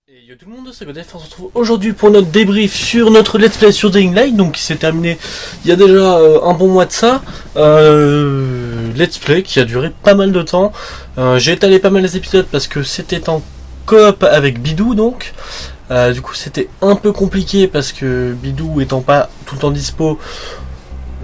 Et yo tout le monde, c'est Godef, on se retrouve aujourd'hui pour notre débrief sur notre let's play sur Dying Light, donc qui s'est terminé il y a déjà un bon mois de ça. Let's play qui a duré pas mal de temps. J'ai étalé pas mal les épisodes parce que c'était en coop avec Bidou, donc du coup c'était un peu compliqué parce que Bidou étant pas tout le temps dispo,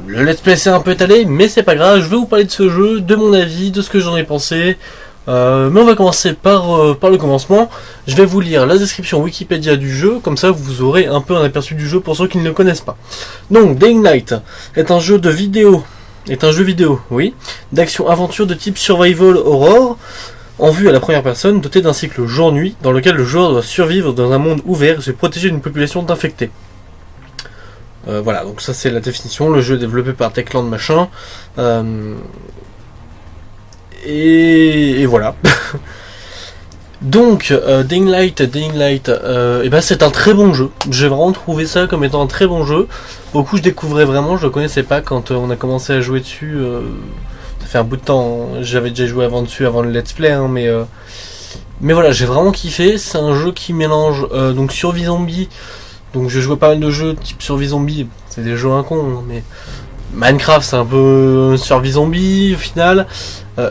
le let's play s'est un peu étalé, mais c'est pas grave, je vais vous parler de ce jeu, de mon avis, de ce que j'en ai pensé. Mais on va commencer par le commencement. Je vais vous lire la description Wikipédia du jeu, comme ça vous aurez un peu un aperçu du jeu pour ceux qui ne le connaissent pas. Donc, Dying Light est un jeu vidéo, oui, d'action-aventure de type survival horror, en vue à la première personne, doté d'un cycle jour-nuit, dans lequel le joueur doit survivre dans un monde ouvert et se protéger d'une population d'infectés. Voilà, donc ça c'est la définition. Le jeu est développé par Techland machin. Et voilà. Donc, Dying Light, et ben c'est un très bon jeu. J'ai vraiment trouvé ça comme étant un très bon jeu. Beaucoup je découvrais vraiment, je le connaissais pas quand on a commencé à jouer dessus. Ça fait un bout de temps, j'avais déjà joué avant dessus, avant le let's play, hein, mais voilà, j'ai vraiment kiffé. C'est un jeu qui mélange donc survie zombie. Donc je jouais pas mal de jeux type survie zombie, c'est des jeux incons, hein, mais Minecraft c'est un peu survie zombie au final.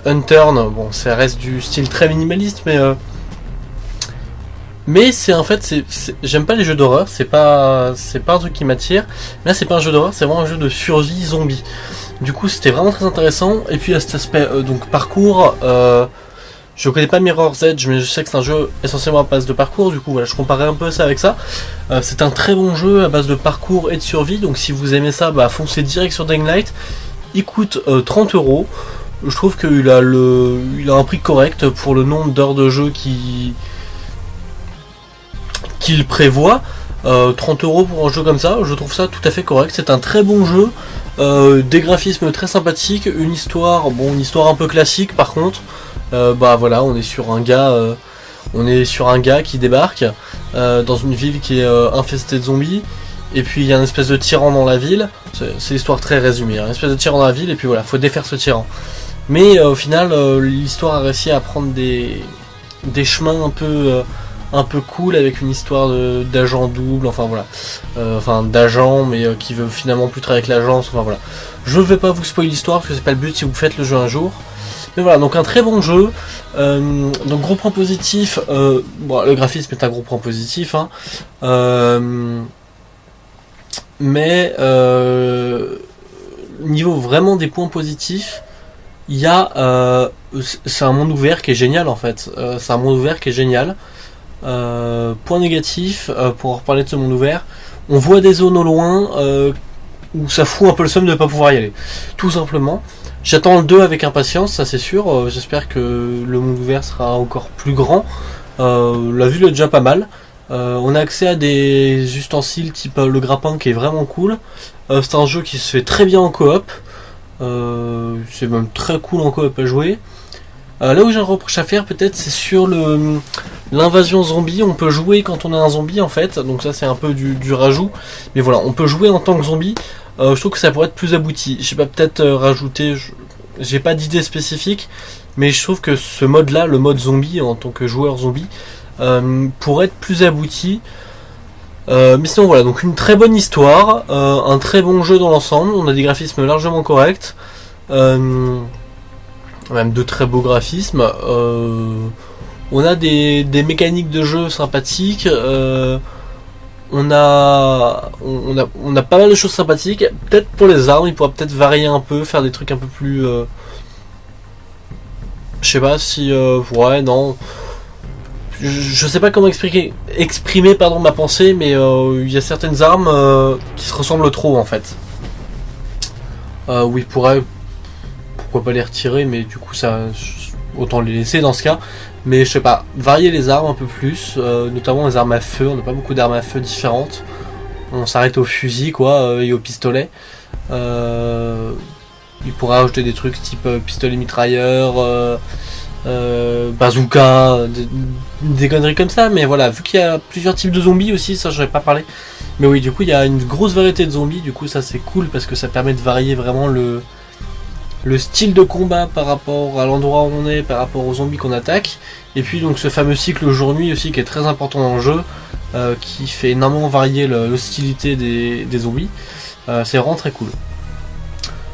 Unturned, bon, ça reste du style très minimaliste, mais c'est en fait, j'aime pas les jeux d'horreur, c'est pas un truc qui m'attire. Là, c'est pas un jeu d'horreur, c'est vraiment un jeu de survie zombie. Du coup, c'était vraiment très intéressant. Et puis, à cet aspect donc parcours, je connais pas Mirror's Edge, mais je sais que c'est un jeu essentiellement à base de parcours. Du coup, voilà, je comparais un peu ça avec ça. C'est un très bon jeu à base de parcours et de survie. Donc, si vous aimez ça, bah foncez direct sur Dying Light. Il coûte 30€. Je trouve qu'il a il a un prix correct pour le nombre d'heures de jeu qu'il prévoit. 30€ pour un jeu comme ça, je trouve ça tout à fait correct. C'est un très bon jeu, des graphismes très sympathiques, une histoire un peu classique par contre. Bah voilà, on est sur un gars qui débarque dans une ville qui est infestée de zombies. Et puis il y a une espèce de tyran dans la ville. C'est l'histoire très résumée, hein. Une espèce de tyran dans la ville et puis voilà, faut défaire ce tyran. Mais au final, l'histoire a réussi à prendre des chemins un peu cool avec une histoire d'agent double, enfin voilà, d'agent mais qui veut finalement plus travailler avec l'agence, enfin voilà. Je ne vais pas vous spoiler l'histoire parce que c'est pas le but si vous faites le jeu un jour. Mais voilà, donc un très bon jeu. Donc gros point positif, bon, le graphisme est un gros point positif, hein. Mais niveau vraiment des points positifs, il y a c'est un monde ouvert qui est génial en fait. C'est un monde ouvert qui est génial. Point négatif, pour reparler de ce monde ouvert, on voit des zones au loin où ça fout un peu le seum de ne pas pouvoir y aller. Tout simplement. J'attends le 2 avec impatience, ça c'est sûr. J'espère que le monde ouvert sera encore plus grand. La vue est déjà pas mal. On a accès à des ustensiles type le grappin qui est vraiment cool. C'est un jeu qui se fait très bien en coop. C'est même très cool en coop à jouer. Là où j'ai un reproche à faire peut-être, c'est sur l'invasion zombie. On peut jouer quand on est un zombie en fait, donc ça c'est un peu du rajout. Mais voilà, on peut jouer en tant que zombie. Je trouve que ça pourrait être plus abouti. Je sais pas, peut-être rajouter, j'ai pas d'idée spécifique, mais je trouve que ce mode là, le mode zombie en tant que joueur zombie, pourrait être plus abouti. Mais sinon voilà, donc une très bonne histoire, un très bon jeu dans l'ensemble, on a des graphismes largement corrects, même de très beaux graphismes, on a des mécaniques de jeu sympathiques, on a pas mal de choses sympathiques. Peut-être pour les armes, il pourra peut-être varier un peu, faire des trucs un peu plus, je sais pas si, ouais, non. Je sais pas comment exprimer ma pensée, mais il y a certaines armes qui se ressemblent trop en fait. Oui, pourquoi pas les retirer, mais du coup ça, autant les laisser dans ce cas. Mais je sais pas, varier les armes un peu plus, notamment les armes à feu. On n'a pas beaucoup d'armes à feu différentes. On s'arrête au fusil quoi, et au pistolet. Il pourrait ajouter des trucs type pistolet mitrailleur. Bazooka, des conneries comme ça, mais voilà, vu qu'il y a plusieurs types de zombies aussi, ça j'en ai pas parlé, mais oui, du coup il y a une grosse variété de zombies, du coup ça c'est cool parce que ça permet de varier vraiment le style de combat par rapport à l'endroit où on est, par rapport aux zombies qu'on attaque, et puis donc ce fameux cycle jour-nuit aussi qui est très important dans le jeu, qui fait énormément varier l'hostilité des zombies. C'est vraiment très cool.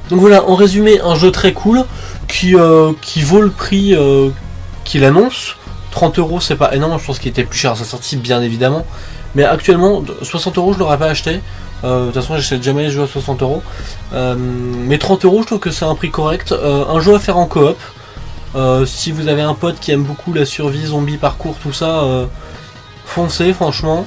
Donc voilà, en résumé, un jeu très cool qui vaut le prix qu'il annonce. 30 € c'est pas énorme, je pense qu'il était plus cher à sa sortie bien évidemment. Mais actuellement, 60 € je l'aurais pas acheté. De toute façon, j'achète jamais les jeux à 60 €. Mais 30 € je trouve que c'est un prix correct. Un jeu à faire en coop. Si vous avez un pote qui aime beaucoup la survie, zombie, parcours, tout ça, foncez franchement.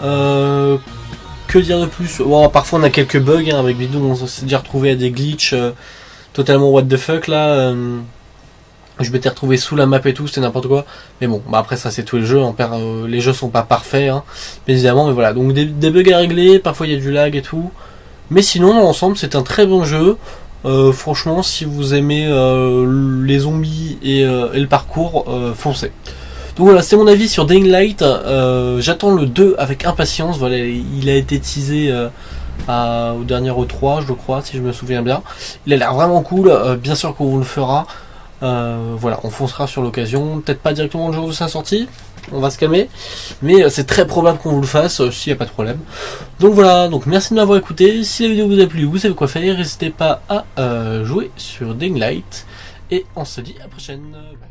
Que dire de plus? Bon, parfois on a quelques bugs hein, avec Bidou, on s'est déjà retrouvé à des glitches totalement what the fuck là. Je m'étais retrouvé sous la map et tout, c'était n'importe quoi. Mais bon, bah après ça c'est tous les jeux, les jeux sont pas parfaits, hein, évidemment, mais voilà. Donc des bugs à régler, parfois il y a du lag et tout. Mais sinon, dans l'ensemble, c'est un très bon jeu. Franchement, si vous aimez les zombies et le parcours, foncez. Donc voilà, c'est mon avis sur Dying Light. J'attends le 2 avec impatience. Voilà, il a été teasé au dernier E3, je crois, si je me souviens bien. Il a l'air vraiment cool. Bien sûr qu'on vous le fera. Voilà, on foncera sur l'occasion. Peut-être pas directement le jour de sa sortie. On va se calmer. Mais c'est très probable qu'on vous le fasse, s'il n'y a pas de problème. Donc voilà, donc merci de m'avoir écouté. Si la vidéo vous a plu, vous savez quoi faire. N'hésitez pas à jouer sur Dying Light. Et on se dit à la prochaine. Bye.